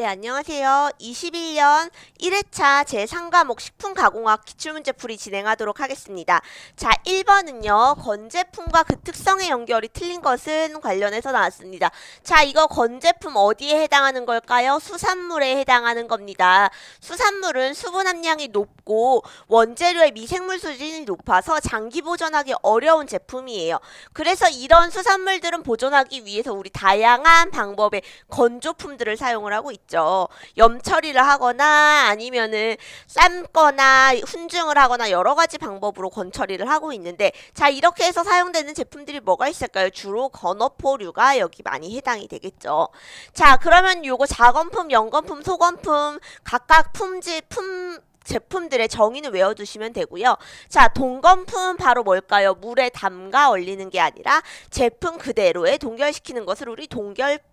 네, 안녕하세요. 21년 1회차 제3과목 식품가공학 기출문제풀이 진행하도록 하겠습니다. 자, 1번은요. 건제품과 그 특성의 연결이 틀린 것은 관련해서 나왔습니다. 자, 이거 건제품 어디에 해당하는 걸까요? 수산물에 해당하는 겁니다. 수산물은 수분 함량이 높고 원재료의 미생물 수준이 높아서 장기 보존하기 어려운 제품이에요. 그래서 이런 수산물들은 보존하기 위해서 우리 다양한 방법의 건조품들을 사용을 하고 있죠. 염 처리를 하거나 아니면은 삶거나 훈증을 하거나 여러 가지 방법으로 건 처리를 하고 있는데, 자, 이렇게 해서 사용되는 제품들이 뭐가 있을까요? 주로 건어포류가 여기 많이 해당이 되겠죠. 자, 그러면 요거 자건품, 연건품, 소건품 각각 제품들의 정의는 외워두시면 되고요. 자, 동건품 바로 뭘까요? 물에 담가 얼리는 게 아니라 제품 그대로에 동결시키는 것을 우리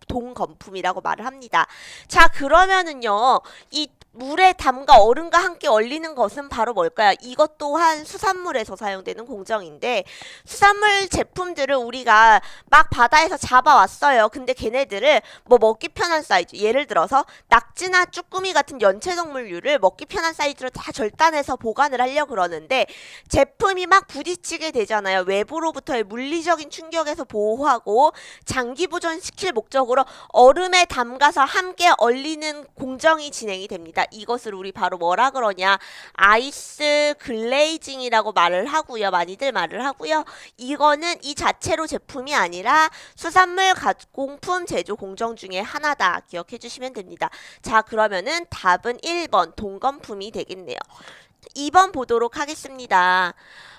동건품이라고 말을 합니다. 자, 그러면은요, 이 물에 담가 얼음과 함께 얼리는 것은 바로 뭘까요? 이것 또한 수산물에서 사용되는 공정인데, 수산물 제품들을 우리가 막 바다에서 잡아왔어요. 근데 걔네들을 뭐 먹기 편한 사이즈, 예를 들어서 낙지나 쭈꾸미 같은 연체동물류를 먹기 편한 사이즈로 다 절단해서 보관을 하려고 그러는데, 제품이 막 부딪히게 되잖아요. 외부로부터의 물리적인 충격에서 보호하고 장기 보존시킬 목적으로 얼음에 담가서 함께 얼리는 공정이 진행이 됩니다. 이것을 우리 바로 뭐라 그러냐, 아이스 글레이징이라고 말을 하고요. 많이들 말을 하고요. 이거는 이 자체로 제품이 아니라 수산물 가공품 제조 공정 중에 하나다. 기억해 주시면 됩니다. 자, 그러면은 답은 1번 동건품이 되겠네요. 2번 보도록 하겠습니다.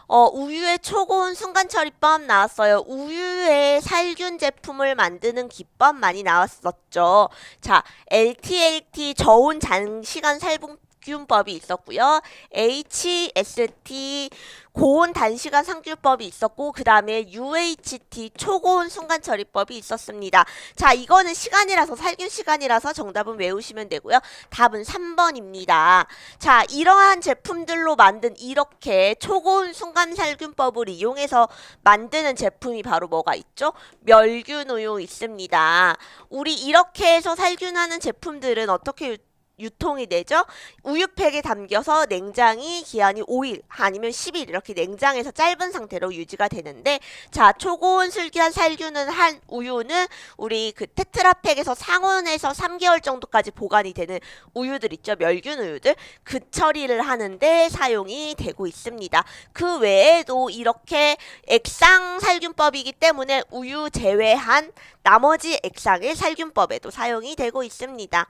우유의 초고온 순간처리법 나왔어요. 우유의 살균 제품을 만드는 기법 많이 나왔었죠. 자, LTLT 저온 장시간 살균법이 있었고요. HST 고온 단시간 상주법이 있었고, 그 다음에 UHT 초고온 순간처리법이 있었습니다. 자, 이거는 시간이라서 살균 시간이라서 정답은 외우시면 되고요. 답은 3번입니다. 자, 이러한 제품들로 만든 이렇게 초고온 순간살균법을 이용해서 만드는 제품이 바로 뭐가 있죠? 멸균우유 있습니다. 우리 이렇게 해서 살균하는 제품들은 어떻게 유통이 되죠? 우유팩에 담겨서 냉장이 기한이 5일 아니면 10일 이렇게 냉장에서 짧은 상태로 유지가 되는데, 자, 초고온 술기한 살균은 한 우유는 우리 그 테트라팩에서 상온에서 3개월 정도까지 보관이 되는 우유들 있죠. 멸균 우유들. 그 처리를 하는데 사용이 되고 있습니다. 그 외에도 이렇게 액상 살균법이기 때문에 우유 제외한 나머지 액상의 살균법에도 사용이 되고 있습니다.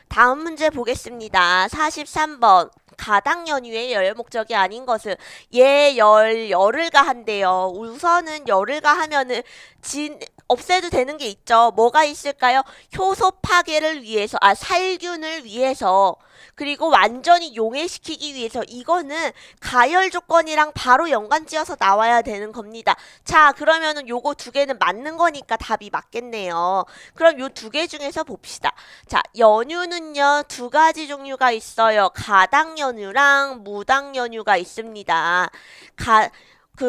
다음 문제 보겠습니다. 43번. 가당 연유의 열 목적이 아닌 것은, 열을 가한대요. 우선은 열을 가하면은 없애도 되는 게 있죠. 뭐가 있을까요? 효소 파괴를 위해서, 살균을 위해서, 그리고 완전히 용해시키기 위해서. 이거는 가열 조건이랑 바로 연관지어서 나와야 되는 겁니다. 자, 그러면은 요거 두 개는 맞는 거니까 답이 맞겠네요. 그럼 요 두 개 중에서 봅시다. 자, 연유는요, 두 가지 종류가 있어요. 가당 연유랑 무당 연유가 있습니다.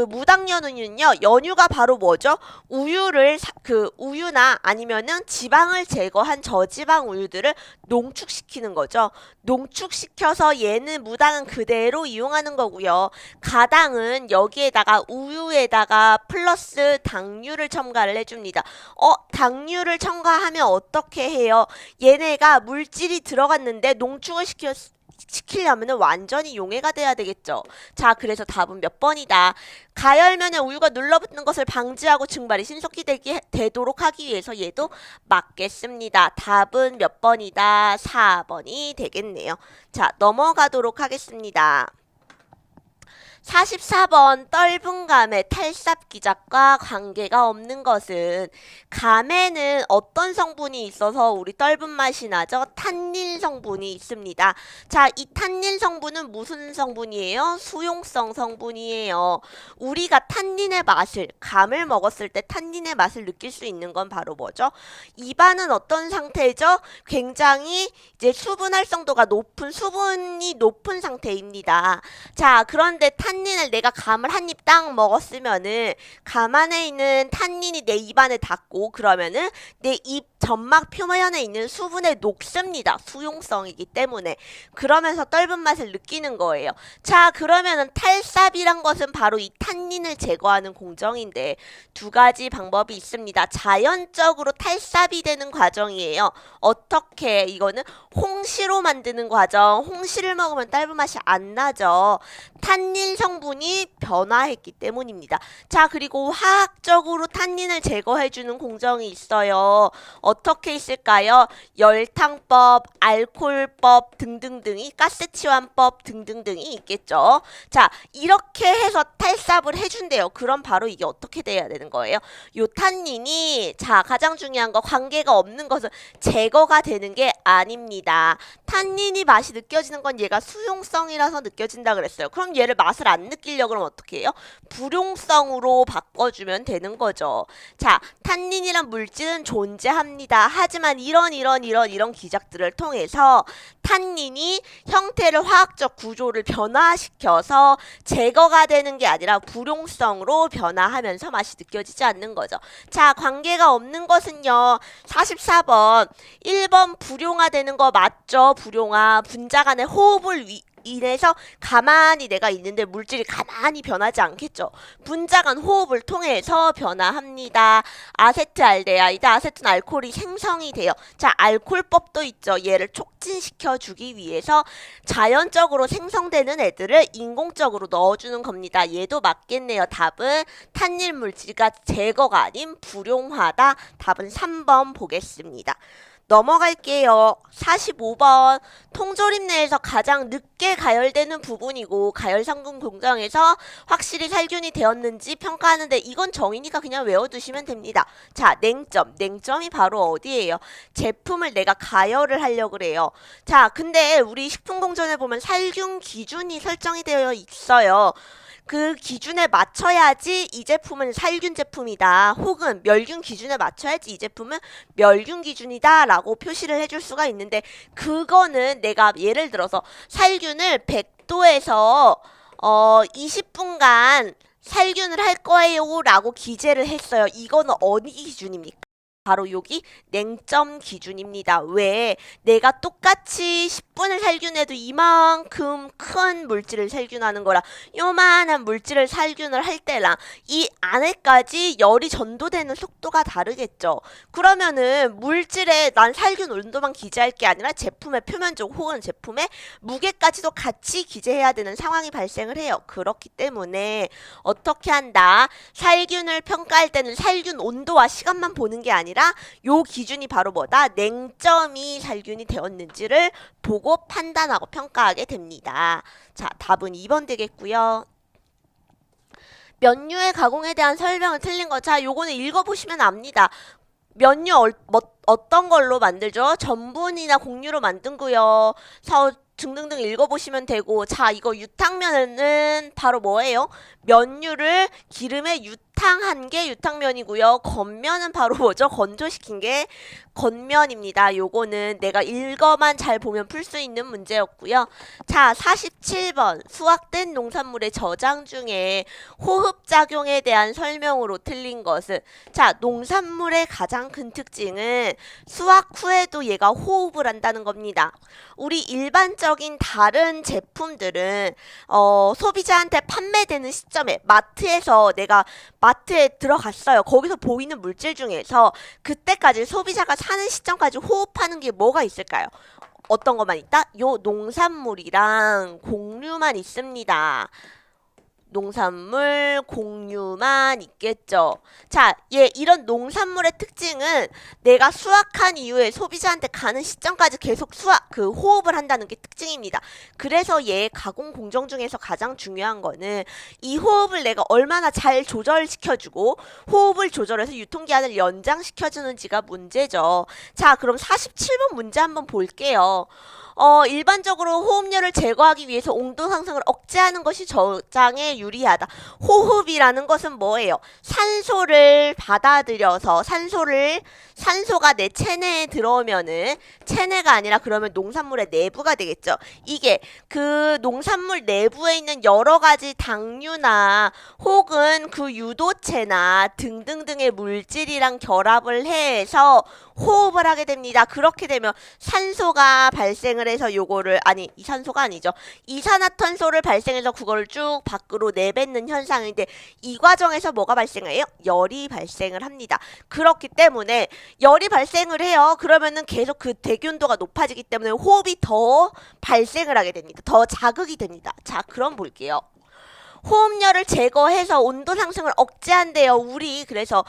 무당 연유는요, 연유가 바로 뭐죠? 우유나 아니면은 지방을 제거한 저지방 우유들을 농축시키는 거죠. 농축시켜서 얘는 무당은 그대로 이용하는 거고요. 가당은 여기에다가 우유에다가 플러스 당류를 첨가를 해줍니다. 당류를 첨가하면 어떻게 해요? 얘네가 물질이 들어갔는데 농축을 시키려면 완전히 용해가 돼야 되겠죠. 자, 그래서 답은 몇 번이다. 가열면에 우유가 눌러붙는 것을 방지하고 증발이 신속히 되도록 하기 위해서 얘도 맞겠습니다. 답은 몇 번이다? 4번이 되겠네요. 자, 넘어가도록 하겠습니다. 44번. 떫은 감의 탈삽기작과 관계가 없는 것은, 감에는 어떤 성분이 있어서 우리 떫은 맛이 나죠? 탄닌 성분이 있습니다. 자, 이 탄닌 성분은 무슨 성분이에요? 수용성 성분이에요. 우리가 탄닌의 맛을, 감을 먹었을 때 탄닌의 맛을 느낄 수 있는 건 바로 뭐죠? 입안은 어떤 상태죠? 굉장히 이제 수분 활성도가 높은, 수분이 높은 상태입니다. 자, 그런데 탄 탄닌을 내가 감을 한 입 딱 먹었으면은 감 안에 있는 탄닌이 내 입안에 닿고 그러면은 내 입 점막 표면에 있는 수분에 녹습니다. 수용성이기 때문에. 그러면서 떫은 맛을 느끼는 거예요. 자, 그러면은 탈삽이란 것은 바로 이 탄닌을 제거하는 공정인데 두 가지 방법이 있습니다. 자연적으로 탈삽이 되는 과정이에요. 어떻게? 이거는 홍시로 만드는 과정. 홍시를 먹으면 떫은 맛이 안 나죠. 탄닌 성분이 변화했기 때문입니다. 자, 그리고 화학적으로 탄닌을 제거해주는 공정이 있어요. 어떻게 있을까요? 열탕법, 알코올법 등등등이, 가스치환법 등등등이 있겠죠. 자, 이렇게 해서 탈삽을 해준대요. 그럼 바로 이게 어떻게 돼야 되는 거예요? 요 탄닌이, 자, 가장 중요한 거, 관계가 없는 것은 제거가 되는 게 아닙니다. 탄닌이 맛이 느껴지는 건 얘가 수용성이라서 느껴진다 그랬어요. 그럼 얘를 맛을 안 느끼려고 그러면 어떻게 해요? 불용성으로 바꿔주면 되는 거죠. 자, 탄닌이란 물질은 존재합니다. 하지만 이런 기작들을 통해서 탄닌이 형태를 화학적 구조를 변화시켜서 제거가 되는 게 아니라 불용성으로 변화하면서 맛이 느껴지지 않는 거죠. 자, 관계가 없는 것은요. 44번 1번 불용화되는 거 맞죠? 불용화 분자 간의 호흡을 인해서 가만히 내가 있는데 물질이 가만히 변하지 않겠죠. 분자 간 호흡을 통해서 변화합니다. 아세트알데하이드, 아세트는 알코올이 생성이 돼요. 자, 알코올법도 있죠. 얘를 촉진시켜 주기 위해서 자연적으로 생성되는 애들을 인공적으로 넣어주는 겁니다. 얘도 맞겠네요. 답은 탄닌 물질과 제거가 아닌 불용화다. 답은 3번 보겠습니다. 넘어갈게요. 45번 통조림 내에서 가장 늦게 가열되는 부분이고 가열상분 공정에서 확실히 살균이 되었는지 평가하는데 이건 정의니까 그냥 외워두시면 됩니다. 자, 냉점이 바로 어디예요? 제품을 내가 가열을 하려고 그래요. 자, 근데 우리 식품공정에 보면 살균 기준이 설정이 되어 있어요. 그 기준에 맞춰야지 이 제품은 살균 제품이다. 혹은 멸균 기준에 맞춰야지 이 제품은 멸균 기준이다 라고 표시를 해줄 수가 있는데 그거는 내가 예를 들어서 살균을 100도에서 20분간 살균을 할 거예요 라고 기재를 했어요. 이거는 어디 기준입니까? 바로 여기 냉점 기준입니다. 왜? 내가 똑같이 10분을 살균해도 이만큼 큰 물질을 살균하는 거라 요만한 물질을 살균을 할 때랑 이 안에까지 열이 전도되는 속도가 다르겠죠. 그러면은 물질에 난 살균 온도만 기재할 게 아니라 제품의 표면적 혹은 제품의 무게까지도 같이 기재해야 되는 상황이 발생을 해요. 그렇기 때문에 어떻게 한다? 살균을 평가할 때는 살균 온도와 시간만 보는 게 아니라 요 기준이 바로 뭐다? 냉점이 살균이 되었는지를 보고 판단하고 평가하게 됩니다. 자, 답은 2번 되겠고요. 면류의 가공에 대한 설명은 틀린 거. 자, 요거는 읽어보시면 압니다. 면류 어떤 걸로 만들죠? 전분이나 곡류로 만든고요. 등등등 읽어보시면 되고. 자, 이거 유탕면은 바로 뭐예요? 면류를 기름에 유탕한 게 유탕면이고요. 겉면은 바로 뭐죠? 건조시킨 게 겉면입니다. 요거는 내가 읽어만 잘 보면 풀 수 있는 문제였고요. 자, 47번 수확된 농산물의 저장 중에 호흡작용에 대한 설명으로 틀린 것은 자, 농산물의 가장 큰 특징은 수확 후에도 얘가 호흡을 한다는 겁니다. 우리 일반적인 다른 제품들은 소비자한테 판매되는 시점에 마트에서 내가 마트에 들어갔어요. 거기서 보이는 물질 중에서 그때까지 소비자가 사는 시점까지 호흡하는 게 뭐가 있을까요? 어떤 것만 있다? 요 농산물이랑 곡류만 있습니다. 농산물, 곡류만 있겠죠. 자, 이런 농산물의 특징은 내가 수확한 이후에 소비자한테 가는 시점까지 계속 호흡을 한다는 게 특징입니다. 그래서 얘 가공 공정 중에서 가장 중요한 거는 이 호흡을 내가 얼마나 잘 조절시켜주고 호흡을 조절해서 유통기한을 연장시켜주는지가 문제죠. 자, 그럼 47번 문제 한번 볼게요. 일반적으로 호흡열을 제거하기 위해서 온도 상승을 억제하는 것이 저장의 유리하다. 호흡이라는 것은 뭐예요? 산소를 받아들여서 산소가 내 체내에 들어오면은 체내가 아니라 그러면 농산물의 내부가 되겠죠. 이게 그 농산물 내부에 있는 여러 가지 당류나 혹은 그 유도체나 등등등의 물질이랑 결합을 해서 호흡을 하게 됩니다. 그렇게 되면 산소가 발생을 해서 요거를 이산소가 아니죠. 이산화탄소를 발생해서 그거를 쭉 밖으로 내뱉는 현상인데 이 과정에서 뭐가 발생해요? 열이 발생을 합니다. 그렇기 때문에 열이 발생을 해요. 그러면은 계속 그 대기온도가 높아지기 때문에 호흡이 더 발생을 하게 됩니다. 더 자극이 됩니다. 자, 그럼 볼게요. 호흡열을 제거해서 온도 상승을 억제한대요. 그래서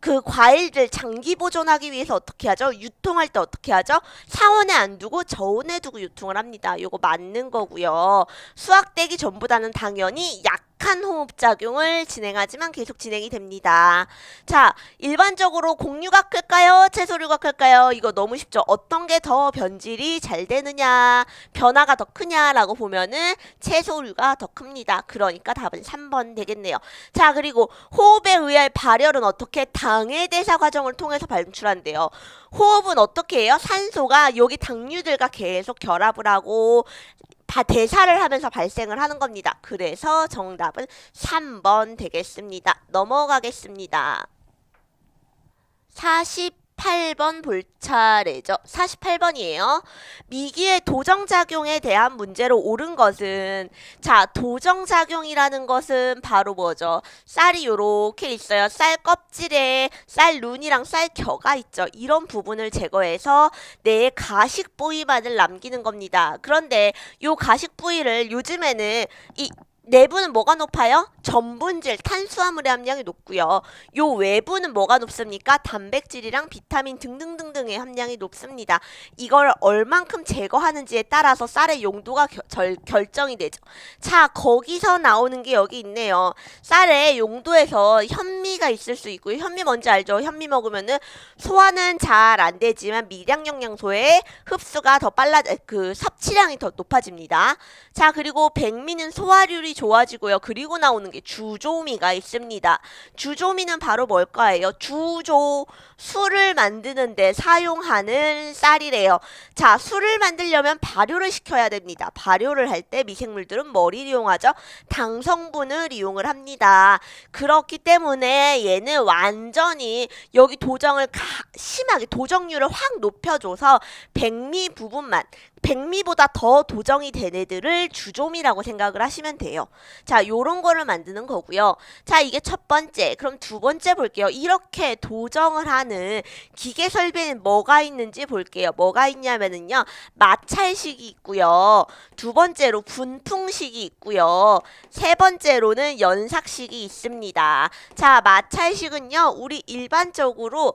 그 과일들 장기 보존하기 위해서 어떻게 하죠? 유통할 때 어떻게 하죠? 상온에 안 두고 저온에 두고 유통을 합니다. 요거 맞는 거고요. 수확되기 전보다는 당연히 약한 호흡작용을 진행하지만 계속 진행이 됩니다. 자, 일반적으로 곡류가 클까요? 채소류가 클까요? 이거 너무 쉽죠? 어떤 게 더 변질이 잘 되느냐, 변화가 더 크냐라고 보면은 채소류가 더 큽니다. 그러니까 답은 3번 되겠네요. 자, 그리고 호흡에 의할 발열은 어떻게? 당해대사 과정을 통해서 방출한대요. 호흡은 어떻게 해요? 산소가 여기 당류들과 계속 결합을 하고 대사를 하면서 발생을 하는 겁니다. 그래서 정답은 3번 되겠습니다. 넘어가겠습니다. 48번 볼 차례죠. 48번이에요. 미기의 도정작용에 대한 문제로 옳은 것은, 자, 도정작용이라는 것은 바로 뭐죠? 쌀이 요렇게 있어요. 쌀 껍질에 쌀 눈이랑 쌀 겨가 있죠. 이런 부분을 제거해서 내 가식 부위만을 남기는 겁니다. 그런데 요 가식 부위를 요즘에는 내부는 뭐가 높아요? 전분질, 탄수화물의 함량이 높고요. 요 외부는 뭐가 높습니까? 단백질이랑 비타민 등등등등의 함량이 높습니다. 이걸 얼만큼 제거하는지에 따라서 쌀의 용도가 결정이 되죠. 자, 거기서 나오는 게 여기 있네요. 쌀의 용도에서 현미가 있을 수 있고요. 현미 뭔지 알죠? 현미 먹으면은 소화는 잘 안 되지만 미량 영양소의 흡수가 더 섭취량이 더 높아집니다. 자, 그리고 백미는 소화율이 좋아지고요. 그리고 나오는 게 주조미가 있습니다. 주조미는 바로 뭘까요? 술을 만드는데 사용하는 쌀이래요. 자, 술을 만들려면 발효를 시켜야 됩니다. 발효를 할 때 미생물들은 뭐를 이용하죠? 당 성분을 이용을 합니다. 그렇기 때문에 얘는 완전히 여기 도정을 심하게 도정률을 확 높여줘서 백미보다 더 도정이 된 애들을 주조미라고 생각을 하시면 돼요. 자, 요런 거를 만드는 거고요. 자, 이게 첫 번째. 그럼 두 번째 볼게요. 이렇게 도정을 하는 기계 설비는 뭐가 있는지 볼게요. 뭐가 있냐면은요. 마찰식이 있고요. 두 번째로 분풍식이 있고요. 세 번째로는 연삭식이 있습니다. 자, 마찰식은요. 우리 일반적으로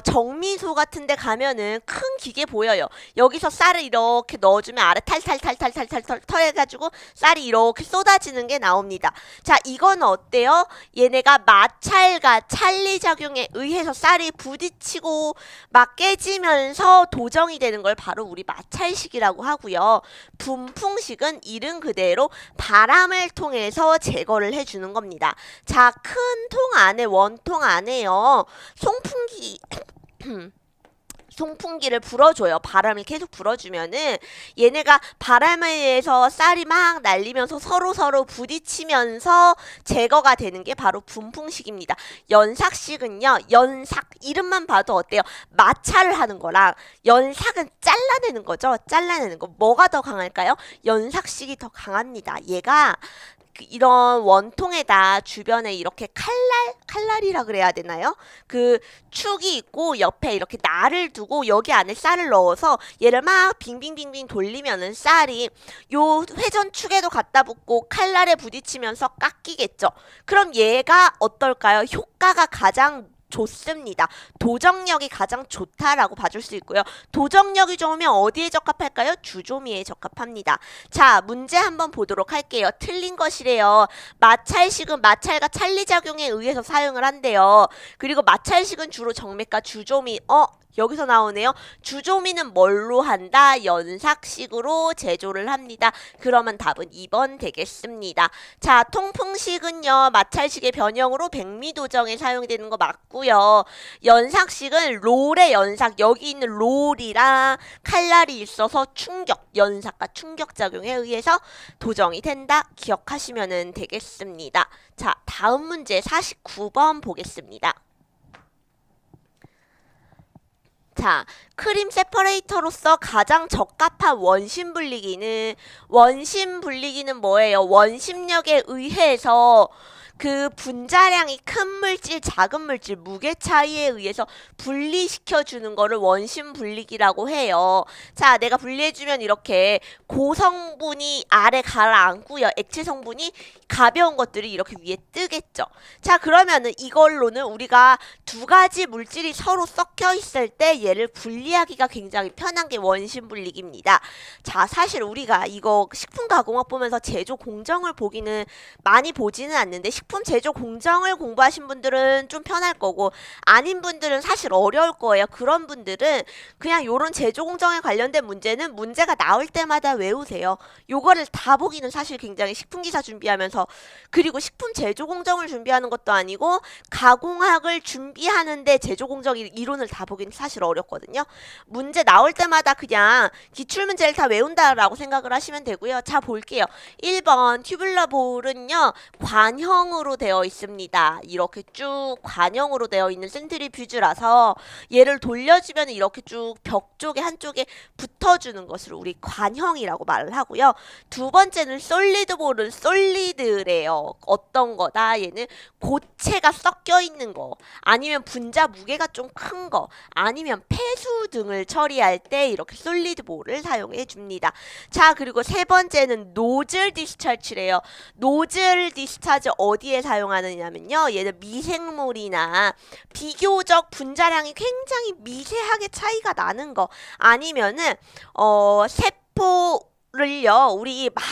정미소 같은 데 가면은 큰 기계 보여요. 여기서 쌀을 이렇게 넣어주면 아래 탈탈탈탈탈탈 털해가지고 쌀이 이렇게 쏟아지는 게 나옵니다. 자, 이건 어때요? 얘네가 마찰과 찰리작용에 의해서 쌀이 부딪히고 막 깨지면서 도정이 되는 걸 바로 우리 마찰식이라고 하고요. 분풍식은 이름 그대로 바람을 통해서 제거를 해주는 겁니다. 자, 큰 통 안에 원통 안에요. 송풍기를 불어줘요. 바람을 계속 불어주면은 얘네가 바람에 의해서 쌀이 막 날리면서 서로 부딪히면서 제거가 되는 게 바로 분풍식입니다. 연삭식은요. 이름만 봐도 어때요? 마찰을 하는 거랑 연삭은 잘라내는 거죠. 잘라내는 거. 뭐가 더 강할까요? 연삭식이 더 강합니다. 얘가 이런 원통에다 주변에 이렇게 칼날이라 그래야 되나요? 그 축이 있고 옆에 이렇게 날을 두고 여기 안에 쌀을 넣어서 얘를 막 빙빙빙빙 돌리면은 쌀이 요 회전축에도 갖다 붙고 칼날에 부딪히면서 깎이겠죠. 그럼 얘가 어떨까요? 효과가 가장 좋습니다. 도정력이 가장 좋다라고 봐줄 수 있고요. 도정력이 좋으면 어디에 적합할까요? 주조미에 적합합니다. 자, 문제 한번 보도록 할게요. 틀린 것이래요. 마찰식은 마찰과 찰리작용에 의해서 사용을 한대요. 그리고 마찰식은 주로 정맥과 주조미, 여기서 나오네요. 주조미는 뭘로 한다? 연삭식으로 제조를 합니다. 그러면 답은 2번 되겠습니다. 자, 통풍식은요. 마찰식의 변형으로 백미도정에 사용되는 거 맞고요. 연삭식은 롤의 연삭, 여기 있는 롤이랑 칼날이 있어서 충격, 연삭과 충격작용에 의해서 도정이 된다. 기억하시면 되겠습니다. 자, 다음 문제 49번 보겠습니다. 자, 크림 세퍼레이터로서 가장 적합한 원심 분리기는 뭐예요? 원심력에 의해서 그 분자량이 큰 물질, 작은 물질, 무게 차이에 의해서 분리시켜 주는 거를 원심 분리기라고 해요. 자, 내가 분리해주면 이렇게 고성분이 아래 가라앉고요. 액체 성분이 가벼운 것들이 이렇게 위에 뜨겠죠. 자, 그러면은 이걸로는 우리가 두 가지 물질이 서로 섞여 있을 때 얘를 분리하기가 굉장히 편한 게 원심 분리기입니다. 자, 사실 우리가 이거 식품가공학 보면서 제조 공정을 보기는 많이 보지는 않는데 식품 제조 공정을 공부하신 분들은 좀 편할 거고 아닌 분들은 사실 어려울 거예요. 그런 분들은 그냥 요런 제조 공정에 관련된 문제는 문제가 나올 때마다 외우세요. 요거를 다 보기는 사실 굉장히 식품기사 준비하면서 그리고 식품 제조 공정을 준비하는 것도 아니고 가공학을 준비하는데 제조 공정 이론을 다 보기는 사실 어렵거든요. 문제 나올 때마다 그냥 기출문제를 다 외운다라고 생각을 하시면 되고요. 자, 볼게요. 1번 튜블러 볼은요. 관형으로 되어 있습니다. 이렇게 쭉 관형으로 되어 있는 센트리퓨즈라서 얘를 돌려주면 이렇게 쭉 벽 쪽에 한쪽에 붙어주는 것을 우리 관형이라고 말을 하고요. 두 번째는 솔리드 볼은 솔리드래요. 어떤 거다? 얘는 고체가 섞여 있는 거 아니면 분자 무게가 좀 큰 거 아니면 폐수 등을 처리할 때 이렇게 솔리드 볼을 사용해 줍니다. 자, 그리고 세 번째는 노즐 디스차지래요. 노즐 디스차지 어디에 사용하느냐면요. 얘는 미생물이나 비교적 분자량이 굉장히 미세하게 차이가 나는 거 아니면은 세포를요. 우리 막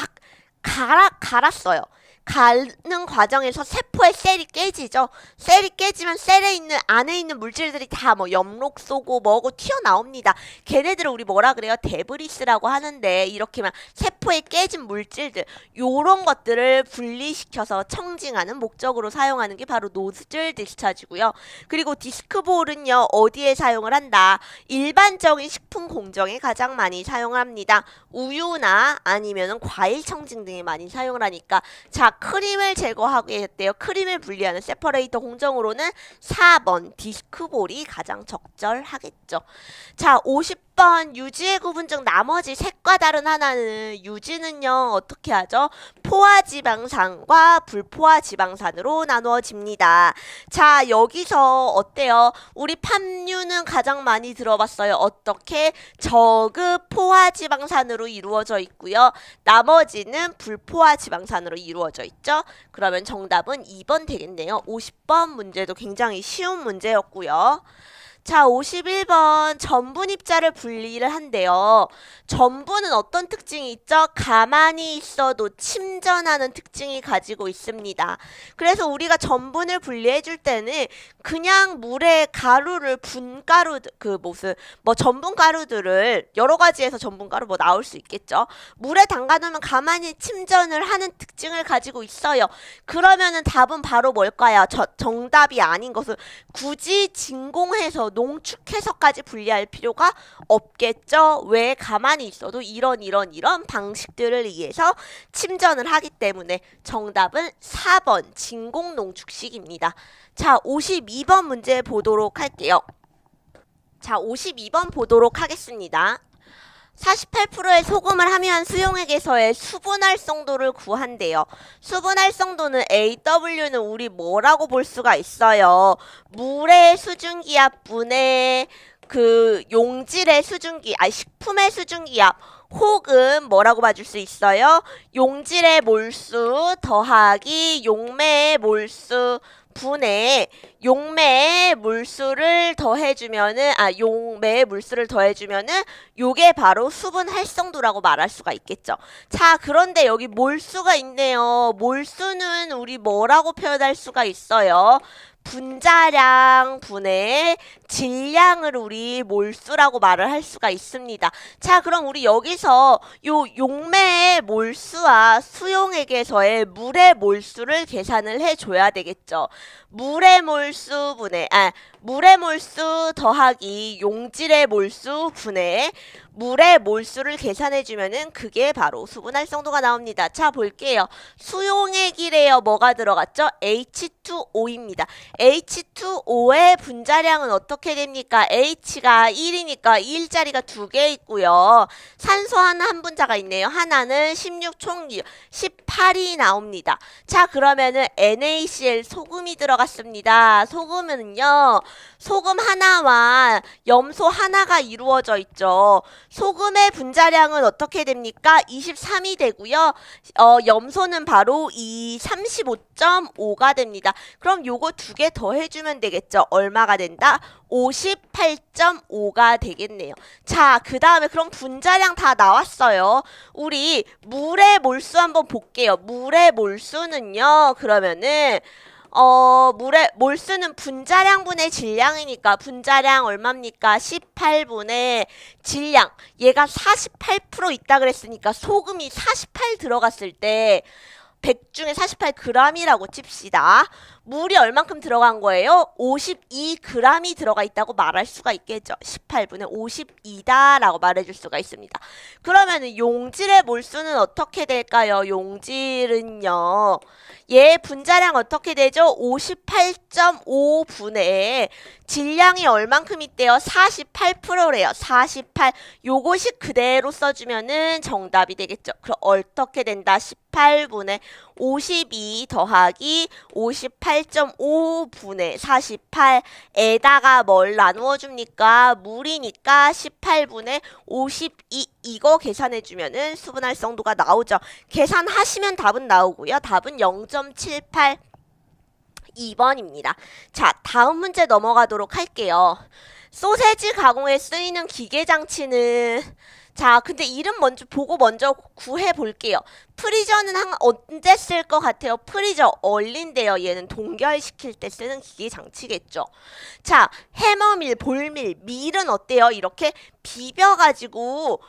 갈았어요. 가는 과정에서 세포의 셀이 깨지죠. 셀이 깨지면 셀에 있는 안에 있는 물질들이 다 뭐 엽록 쏘고 뭐고 튀어나옵니다. 걔네들을 우리 뭐라 그래요? 데브리스라고 하는데 이렇게만 세포에 깨진 물질들 요런 것들을 분리시켜서 청징하는 목적으로 사용하는 게 바로 노즐 디스차지고요. 그리고 디스크볼은요. 어디에 사용을 한다? 일반적인 식품 공정에 가장 많이 사용합니다. 우유나 아니면은 과일 청징 등에 많이 사용을 하니까 자, 크림을 제거하게 했대요. 크림을 분리하는 세퍼레이터 공정으로는 4번 디스크볼이 가장 적절하겠죠. 자, 50번 유지의 구분중 나머지 색과 다른 하나는 유지는요. 어떻게 하죠? 포화지방산과 불포화지방산으로 나누어집니다. 자, 여기서 어때요? 우리 팜유는 가장 많이 들어봤어요. 어떻게? 저급 포화지방산으로 이루어져 있고요. 나머지는 불포화지방산으로 이루어져 있죠. 그러면 정답은 2번 되겠네요. 50번 문제도 굉장히 쉬운 문제였고요. 자, 51번 전분 입자를 분리를 한대요. 전분은 어떤 특징이 있죠? 가만히 있어도 침전하는 특징이 가지고 있습니다. 그래서 우리가 전분을 분리해 줄 때는 그냥 물에 가루를 분가루 뭐 전분 가루들을 여러 가지에서 전분 가루 뭐 나올 수 있겠죠. 물에 담가 놓으면 가만히 침전을 하는 특징을 가지고 있어요. 그러면은 답은 바로 뭘까요? 정답이 아닌 것은 굳이 진공해서 농축해서까지 분리할 필요가 없겠죠. 왜? 가만히 있어도 이런 방식들을 의해서 침전을 하기 때문에 정답은 4번 진공 농축식입니다. 자, 52번 문제 보도록 할게요. 자, 52번 보도록 하겠습니다. 48%의 소금을 함유한 수용액에서의 수분 활성도를 구한대요. 수분 활성도는 AW는 우리 뭐라고 볼 수가 있어요. 물의 수증기압 분의 그 용질의 식품의 수증기압 혹은 뭐라고 봐줄 수 있어요? 용질의 몰수 더하기 용매의 몰수 분에 용매의 물수를 더해주면은 용매의 물수를 더해주면은 요게 바로 수분 활성도라고 말할 수가 있겠죠. 자, 그런데 여기 몰수가 있네요. 몰수는 우리 뭐라고 표현할 수가 있어요? 분자량 분의 질량을 우리 몰수라고 말을 할 수가 있습니다. 자, 그럼 우리 여기서 요 용매의 몰수와 수용액에서의 물의 몰수를 계산을 해줘야 되겠죠. 물의 몰수 더하기 용질의 몰수 분의 물의 몰수를 계산해주면은 그게 바로 수분 활성도가 나옵니다. 자, 볼게요. 수용액이래요. 뭐가 들어갔죠? H2O입니다. H2O의 분자량은 어떻게 됩니까? H가 1이니까 1자리가 2개 있고요. 산소 하나 한 분자가 있네요. 하나는 16 총 18이 나옵니다. 자, 그러면은 NaCl 소금이 들어갔습니다. 소금은요. 소금 하나와 염소 하나가 이루어져 있죠. 소금의 분자량은 어떻게 됩니까? 23이 되고요. 염소는 바로 35.5가 됩니다. 그럼 요거 두 개 더해주면 되겠죠. 얼마가 된다? 58.5가 되겠네요. 자, 그 다음에 그럼 분자량 다 나왔어요. 우리 물의 몰수 한번 볼게요. 물의 몰수는요. 그러면은 물의 몰수는 분자량분의 질량이니까 분자량 얼마입니까? 18분의 질량. 얘가 48% 있다 그랬으니까 소금이 48 들어갔을 때 100 중에 48g이라고 칩시다. 물이 얼만큼 들어간 거예요? 52g이 들어가 있다고 말할 수가 있겠죠. 18분의 52다라고 말해줄 수가 있습니다. 그러면 용질의 몰수는 어떻게 될까요? 용질은요. 얘 분자량 어떻게 되죠? 58.5분의 질량이 얼만큼 있대요? 48%래요. 48. 요것이 그대로 써주면은 정답이 되겠죠. 그럼 어떻게 된다? 18분의 52 더하기 58.5분의 48에다가 뭘 나누어 줍니까? 물이니까 18분의 52 이거 계산해주면은 수분 활성도가 나오죠. 계산하시면 답은 나오고요. 답은 0.78 2번입니다. 자, 다음 문제 넘어가도록 할게요. 소세지 가공에 쓰이는 기계장치는 자, 근데 이름 먼저 보고 먼저 구해 볼게요. 프리저는 언제 쓸 것 같아요? 프리저 얼린데요. 얘는 동결시킬 때 쓰는 기계 장치겠죠. 자, 해머밀, 볼밀, 밀은 어때요? 이렇게 비벼가지고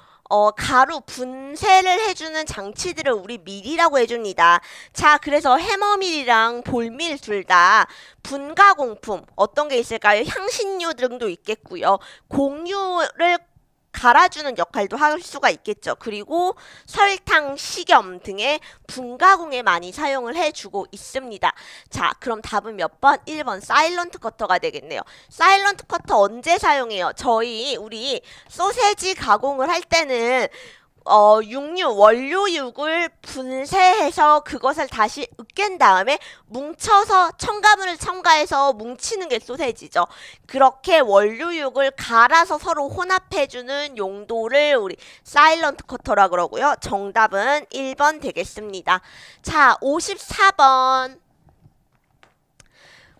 가루 분쇄를 해주는 장치들을 우리 밀이라고 해줍니다. 자, 그래서 해머밀이랑 볼밀 둘 다 분가공품 어떤 게 있을까요? 향신료 등도 있겠고요. 공유를 갈아주는 역할도 할 수가 있겠죠. 그리고 설탕, 식염 등의 분가공에 많이 사용을 해주고 있습니다. 자, 그럼 답은 몇 번? 1번 사일런트 커터가 되겠네요. 사일런트 커터 언제 사용해요? 우리 소세지 가공을 할 때는 육류, 원료육을 분쇄해서 그것을 다시 으깬 다음에 뭉쳐서 첨가물을 첨가해서 뭉치는 게 소세지죠. 그렇게 원료육을 갈아서 서로 혼합해주는 용도를 우리 사일런트 커터라고 그러고요. 정답은 1번 되겠습니다. 자, 54번.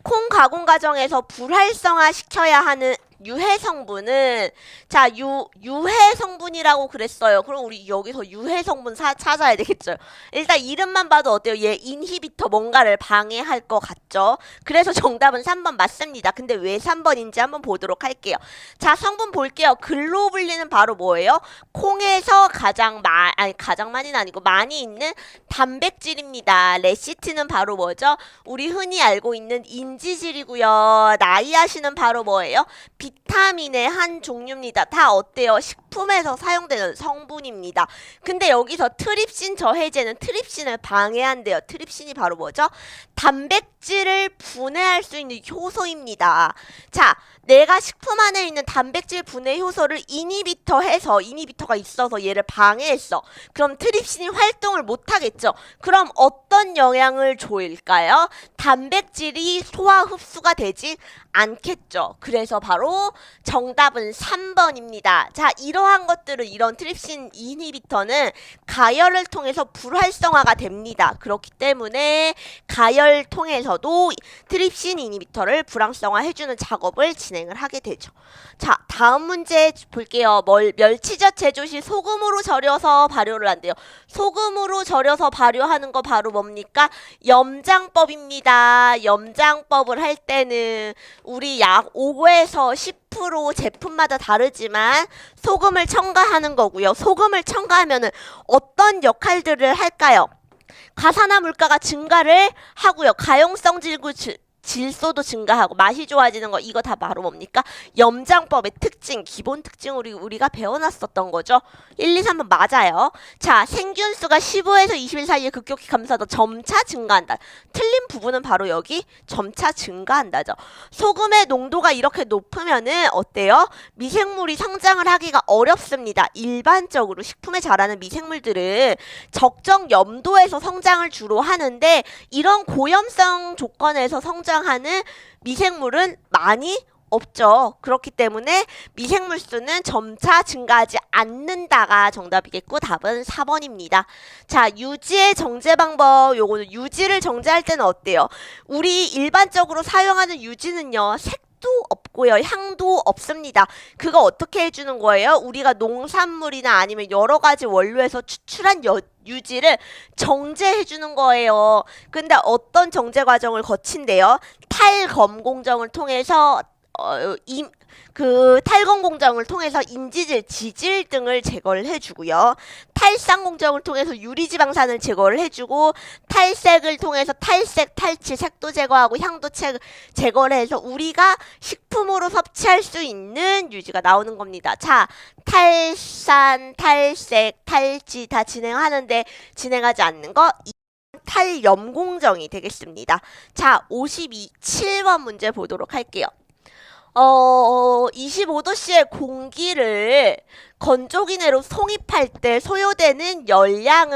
콩 가공 과정에서 불활성화 시켜야 하는 유해 성분은 자, 유해 성분이라고 그랬어요. 그럼 우리 여기서 유해 성분 찾아야 되겠죠. 일단 이름만 봐도 어때요? 얘 인히비터 뭔가를 방해할 것 같죠? 그래서 정답은 3번 맞습니다. 근데 왜 3번인지 한번 보도록 할게요. 자, 성분 볼게요. 글로불린은 바로 뭐예요? 콩에서 가장 많이는 아니고 많이 있는 단백질입니다. 레시틴은 바로 뭐죠? 우리 흔히 알고 있는 인지질이고요. 나이아신은 바로 뭐예요? 비타민의 한 종류입니다. 다 어때요? 식품에서 사용되는 성분입니다. 근데 여기서 트립신 저해제는 트립신을 방해한대요. 트립신이 바로 뭐죠? 단백질을 분해할 수 있는 효소입니다. 자, 내가 식품 안에 있는 단백질 분해 효소를 이니비터가 있어서 얘를 방해했어. 그럼 트립신이 활동을 못하겠죠. 그럼 어떤 영향을 줘일까요? 단백질이 소화 흡수가 되지 않겠죠. 그래서 바로 정답은 3번입니다. 자, 이런 필요한 것들은 이런 트립신 이니비터는 가열을 통해서 불활성화가 됩니다. 그렇기 때문에 가열 통해서도 트립신 이니비터를 불활성화해주는 작업을 진행을 하게 되죠. 자, 다음 문제 볼게요. 멸치젓 제조 시 소금으로 절여서 발효를 한대요. 소금으로 절여서 발효하는 거 바로 뭡니까? 염장법입니다. 염장법을 할 때는 우리 약 5에서 10% 제품마다 다르지만 소금을 첨가하는 거고요. 소금을 첨가하면은 어떤 역할들을 할까요? 가산화 물가가 증가를 하고요. 가용성 질소도 증가하고 맛이 좋아지는 거, 이거 다 바로 뭡니까? 염장법의 특징, 기본 특징으로 우리가 배워놨었던 거죠. 1, 2, 3번 맞아요. 자, 생균수가 15에서 20일 사이에 급격히 감소하다 점차 증가한다. 틀린 부분은 바로 여기 점차 증가한다죠. 소금의 농도가 이렇게 높으면은 어때요? 미생물이 성장을 하기가 어렵습니다. 일반적으로 식품에 자라는 미생물들은 적정 염도에서 성장을 주로 하는데 이런 고염성 조건에서 성장하는 미생물은 많이 없죠. 그렇기 때문에 미생물 수는 점차 증가하지 않는다가 정답이겠고 답은 4번입니다. 자, 유지의 정제 방법, 요거는 유지를 정제할 때는 어때요? 우리 일반적으로 사용하는 유지는요, 색도 없고요, 향도 없습니다. 그거 어떻게 해주는 거예요? 우리가 농산물이나 아니면 여러 가지 원료에서 추출한 유지를 정제해주는 거예요. 근데 어떤 정제 과정을 거친대요? 탈검 공정을 통해서 탈검 공정을 통해서 인지질, 지질 등을 제거를 해주고요. 탈산 공정을 통해서 유리지방산을 제거를 해주고, 탈색을 통해서 탈색, 탈칠, 색도 제거하고 향도 제거를 해서 우리가 식품으로 섭취할 수 있는 유지가 나오는 겁니다. 자, 탈산, 탈색, 탈지 다 진행하는데 진행하지 않는 거 탈염 공정이 되겠습니다. 자, 7번 문제 보도록 할게요. 25도씨의 공기를 건조기 내로 송입할 때 소요되는 열량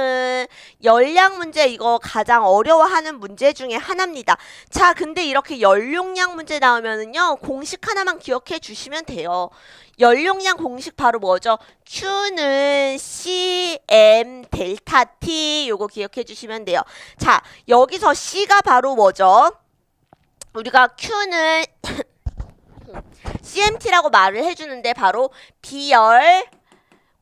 문제, 이거 가장 어려워하는 문제 중에 하나입니다. 자, 근데 이렇게 연용량 문제 나오면은요, 공식 하나만 기억해 주시면 돼요. 연용량 공식 바로 뭐죠? Q는 CM 델타 T, 요거 기억해 주시면 돼요. 자, 여기서 C가 바로 뭐죠? 우리가 Q는 CMT라고 말을 해주는데 바로 비열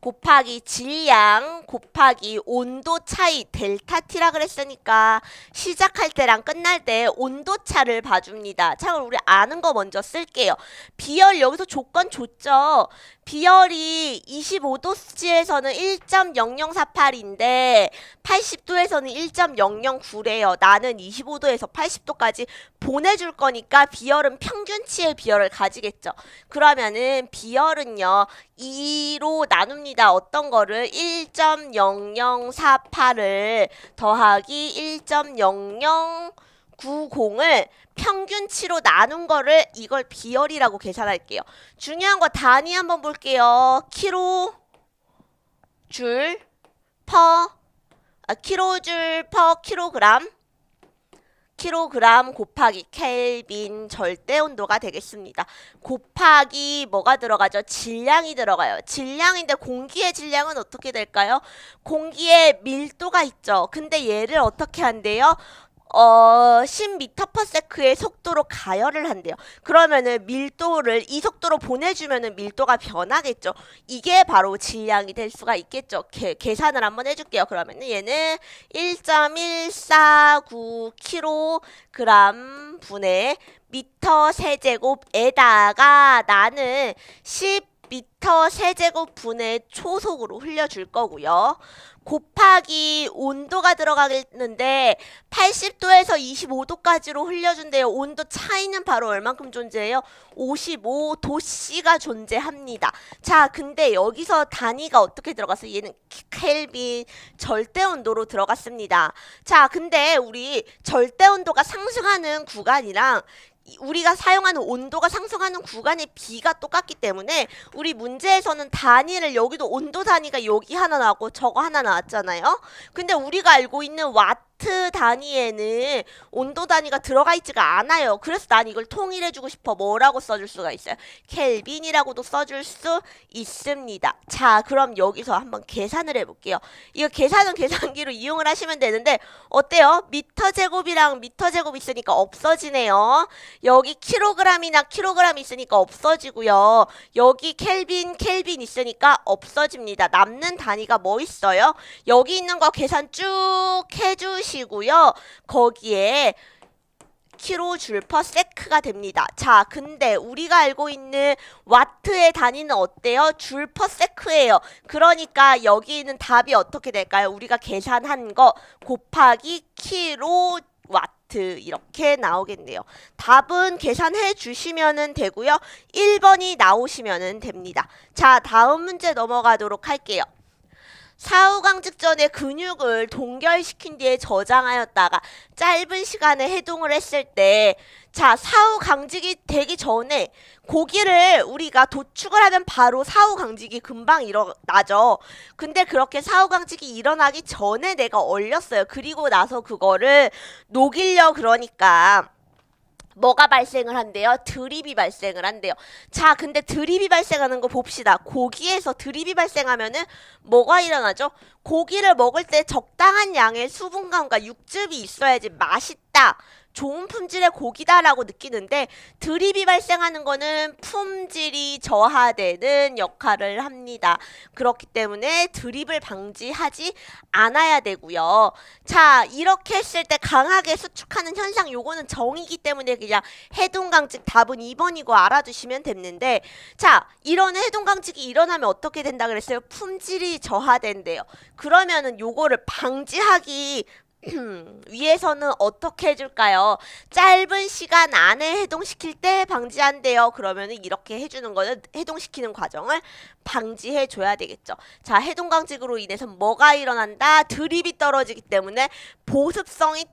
곱하기 질량 곱하기 온도 차이 델타 T라 그랬으니까 시작할 때랑 끝날 때 온도 차를 봐줍니다. 자, 그럼 우리 아는 거 먼저 쓸게요. 비열 여기서 조건 줬죠. 비열이 25도씨에서는 1.0048인데 80도에서는 1.009래요. 나는 25도에서 80도까지 보내줄 거니까 비열은 평균치의 비열을 가지겠죠. 그러면은 비열은요 2로 나눕니다. 어떤 거를 1.0048을 더하기 1.0090을 평균치로 나눈 거를 이걸 비열이라고 계산할게요. 중요한 거 단위 한번 볼게요. 킬로줄 퍼 킬로그램 곱하기 켈빈 절대 온도가 되겠습니다. 곱하기 뭐가 들어가죠? 질량이 들어가요. 질량인데 공기의 질량은 어떻게 될까요? 공기의 밀도가 있죠. 근데 얘를 어떻게 한대요? 10m/s의 속도로 가열을 한대요. 그러면은 밀도를 이 속도로 보내주면은 밀도가 변하겠죠. 이게 바로 질량이 될 수가 있겠죠. 계산을 한번 해줄게요. 그러면은 얘는 1.149kg 분의 미터 세제곱에다가 나는 10m 세제곱 분의 초속으로 흘려줄 거고요. 곱하기 온도가 들어가겠는데 80도에서 25도까지로 흘려준대요. 온도 차이는 바로 얼만큼 존재해요? 55도씨가 존재합니다. 자, 근데 여기서 단위가 어떻게 들어갔어요? 얘는 켈빈 절대온도로 들어갔습니다. 자, 근데 우리 절대온도가 상승하는 구간이랑 우리가 사용하는 온도가 상승하는 구간의 비가 똑같기 때문에 우리 문제에서는 단위를 여기도 온도 단위가 여기 하나 나왔고 저거 하나 나왔잖아요. 근데 우리가 알고 있는 와트 와트 단위에는 온도 단위가 들어가 있지가 않아요. 그래서 난 이걸 통일해주고 싶어. 뭐라고 써줄 수가 있어요? 켈빈이라고도 써줄 수 있습니다. 자, 그럼 여기서 한번 계산을 해볼게요. 이거 계산은 계산기로 이용을 하시면 되는데 어때요? 미터 제곱이랑 미터 제곱 있으니까 없어지네요. 여기 킬로그램이나 킬로그램 있으니까 없어지고요. 여기 켈빈 있으니까 없어집니다. 남는 단위가 뭐 있어요? 여기 있는 거 계산 쭉 해주시고요. 거기에 킬로줄 퍼 세크가 됩니다. 자, 근데 우리가 알고 있는 와트의 단위는 어때요? 줄 퍼 세크예요. 그러니까 여기 있는 답이 어떻게 될까요? 우리가 계산한 거 곱하기 킬로 와트 이렇게 나오겠네요. 답은 계산해 주시면 되고요. 1번이 나오시면 됩니다. 자, 다음 문제 넘어가도록 할게요. 사후강직전에 근육을 동결시킨 뒤에 저장하였다가 짧은 시간에 해동을 했을 때, 자, 사후강직이 되기 전에 고기를 우리가 도축을 하면 바로 사후강직이 금방 일어나죠. 근데 그렇게 사후강직이 일어나기 전에 내가 얼렸어요. 그리고 나서 그거를 녹이려 그러니까 뭐가 발생을 한대요? 드립이 발생을 한대요. 자, 근데 드립이 발생하는 거 봅시다. 고기에서 드립이 발생하면은 뭐가 일어나죠? 고기를 먹을 때 적당한 양의 수분감과 육즙이 있어야지 맛있다, 좋은 품질의 고기다라고 느끼는데, 드립이 발생하는 거는 품질이 저하되는 역할을 합니다. 그렇기 때문에 드립을 방지하지 않아야 되고요. 자, 이렇게 했을 때 강하게 수축하는 현상, 요거는 정이기 때문에 그냥 해동강직 답은 2번이고 알아두시면 됐는데, 자, 이런 해동강직이 일어나면 어떻게 된다 그랬어요? 품질이 저하된대요. 그러면은 요거를 방지하기 위해서는 어떻게 해줄까요? 짧은 시간 안에 해동시킬 때 방지한대요. 그러면은 이렇게 해주는 거는 해동시키는 과정을 방지해줘야 되겠죠. 자, 해동강직으로 인해서 뭐가 일어난다? 드립이 떨어지기 때문에 보습성이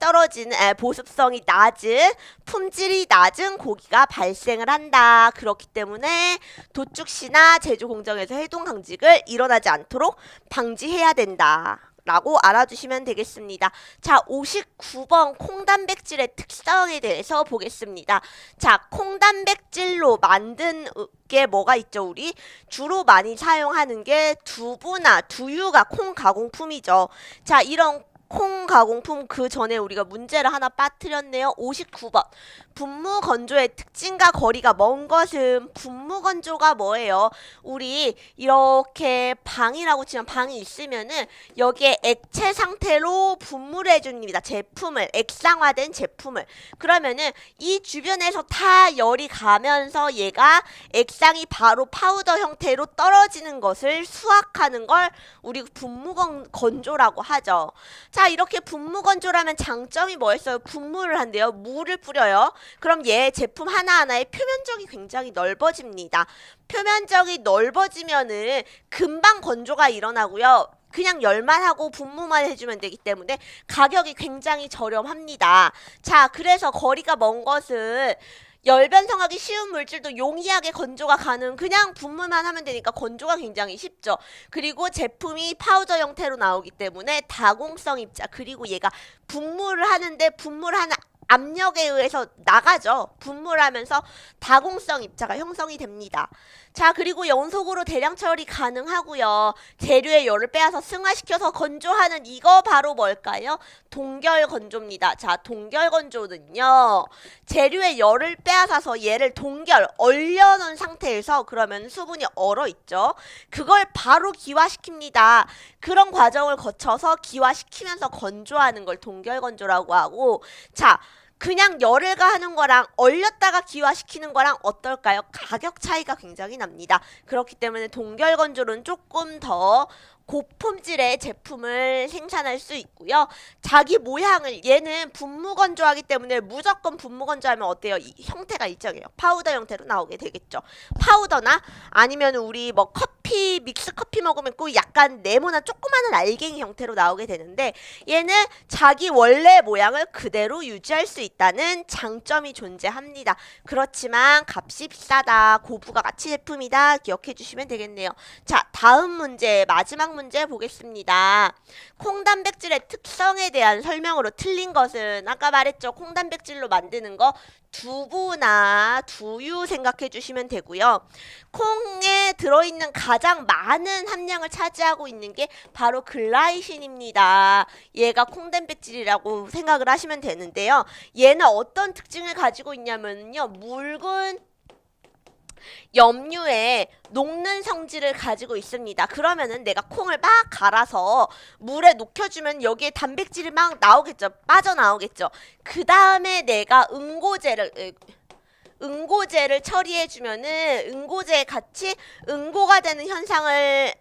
낮은, 품질이 낮은 고기가 발생을 한다. 그렇기 때문에 도축시나 제조 공정에서 해동강직을 일어나지 않도록 방지해야 된다 라고 알아두시면 되겠습니다. 자, 59번 콩단백질의 특성에 대해서 보겠습니다. 자, 콩단백질로 만든 게 뭐가 있죠? 우리 주로 많이 사용하는 게 두부나 두유가 콩 가공품이죠. 자, 이런 콩 가공품, 그 전에 우리가 문제를 하나 빠뜨렸네요. 59번. 분무 건조의 특징과 거리가 먼 것은, 분무 건조가 뭐예요? 우리 이렇게 방이라고 치면 방이 있으면은 여기에 액체 상태로 분무를 해줍니다. 제품을, 액상화된 제품을. 그러면은 이 주변에서 다 열이 가면서 얘가 액상이 바로 파우더 형태로 떨어지는 것을 수확하는 걸 우리 분무 건조라고 하죠. 자, 이렇게 분무 건조라면 장점이 뭐였어요? 분무를 한대요. 물을 뿌려요. 그럼 얘 제품 하나하나의 표면적이 굉장히 넓어집니다. 표면적이 넓어지면은 금방 건조가 일어나고요. 그냥 열만 하고 분무만 해주면 되기 때문에 가격이 굉장히 저렴합니다. 자, 그래서 거리가 먼 것은 열 변성하기 쉬운 물질도 용이하게 건조가 가능, 그냥 분무만 하면 되니까 건조가 굉장히 쉽죠. 그리고 제품이 파우더 형태로 나오기 때문에 다공성 입자, 그리고 얘가 분무를 하는데 분무를 하는 압력에 의해서 나가죠. 분무를 하면서 다공성 입자가 형성이 됩니다. 자, 그리고 연속으로 대량 처리 가능하고요. 재료의 열을 빼앗아 승화시켜서 건조하는 이거 바로 뭘까요? 동결 건조입니다. 자, 동결 건조는요, 재료의 열을 빼앗아서 얘를 얼려놓은 상태에서, 그러면 수분이 얼어있죠. 그걸 바로 기화시킵니다. 그런 과정을 거쳐서 기화시키면서 건조하는 걸 동결 건조라고 하고, 자, 그냥 열을 가하는 거랑 얼렸다가 기화시키는 거랑 어떨까요? 가격 차이가 굉장히 납니다. 그렇기 때문에 동결 건조는 조금 더 고품질의 제품을 생산할 수 있고요. 자기 모양을, 얘는 분무 건조하기 때문에 무조건 분무 건조하면 어때요? 이 형태가 일정해요. 파우더 형태로 나오게 되겠죠. 파우더나 아니면 우리 뭐 컵 커피 믹스 커피 먹으면 꼭 약간 네모난 조그마한 알갱이 형태로 나오게 되는데 얘는 자기 원래 모양을 그대로 유지할 수 있다는 장점이 존재합니다. 그렇지만 값이 비싸다. 고부가 가치 제품이다. 기억해 주시면 되겠네요. 자, 다음 문제, 마지막 문제 보겠습니다. 콩단백질의 특성에 대한 설명으로 틀린 것은 아까 말했죠. 콩단백질로 만드는 거 두부나 두유 생각해 주시면 되고요. 콩에 들어있는 가장 많은 함량을 차지하고 있는 게 바로 글라이신입니다. 얘가 콩단백질이라고 생각을 하시면 되는데요. 얘는 어떤 특징을 가지고 있냐면요. 묽은 염류에 녹는 성질을 가지고 있습니다. 그러면은 내가 콩을 막 갈아서 물에 녹여주면 여기에 단백질이 막 나오겠죠. 빠져나오겠죠. 그 다음에 내가 응고제를 처리해주면은 응고제에 같이 응고가 되는 현상을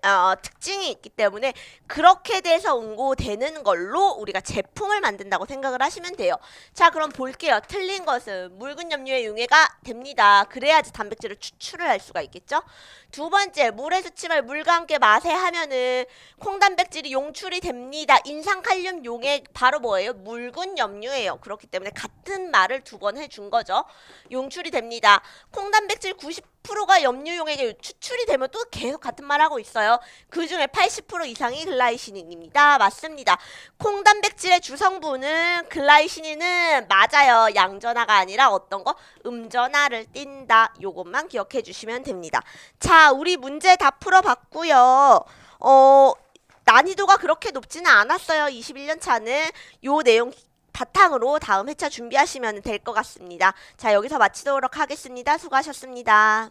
특징이 있기 때문에 그렇게 돼서 응고되는 걸로 우리가 제품을 만든다고 생각을 하시면 돼요. 자, 그럼 볼게요. 틀린 것은 묽은 염료에 용해가 됩니다. 그래야지 단백질을 추출을 할 수가 있겠죠. 두 번째, 물에 스침을 물과 함께 마세하면은 콩단백질이 용출이 됩니다. 인산칼륨 용해 바로 뭐예요? 묽은 염료예요. 그렇기 때문에 같은 말을 두 번 해준 거죠. 용출이 됩니다. 콩단백질 90%가 염류용액에 추출이 되면 또 계속 같은 말 하고 있어요. 그 중에 80% 이상이 글라이시닌입니다. 맞습니다. 콩단백질의 주성분은 글라이시닌은 맞아요. 양전하가 아니라 어떤 거? 음전하를 띈다. 요것만 기억해 주시면 됩니다. 자, 우리 문제 다 풀어봤고요. 난이도가 그렇게 높지는 않았어요. 21년 차는 요 내용 바탕으로 다음 회차 준비하시면 될 것 같습니다. 자, 여기서 마치도록 하겠습니다. 수고하셨습니다.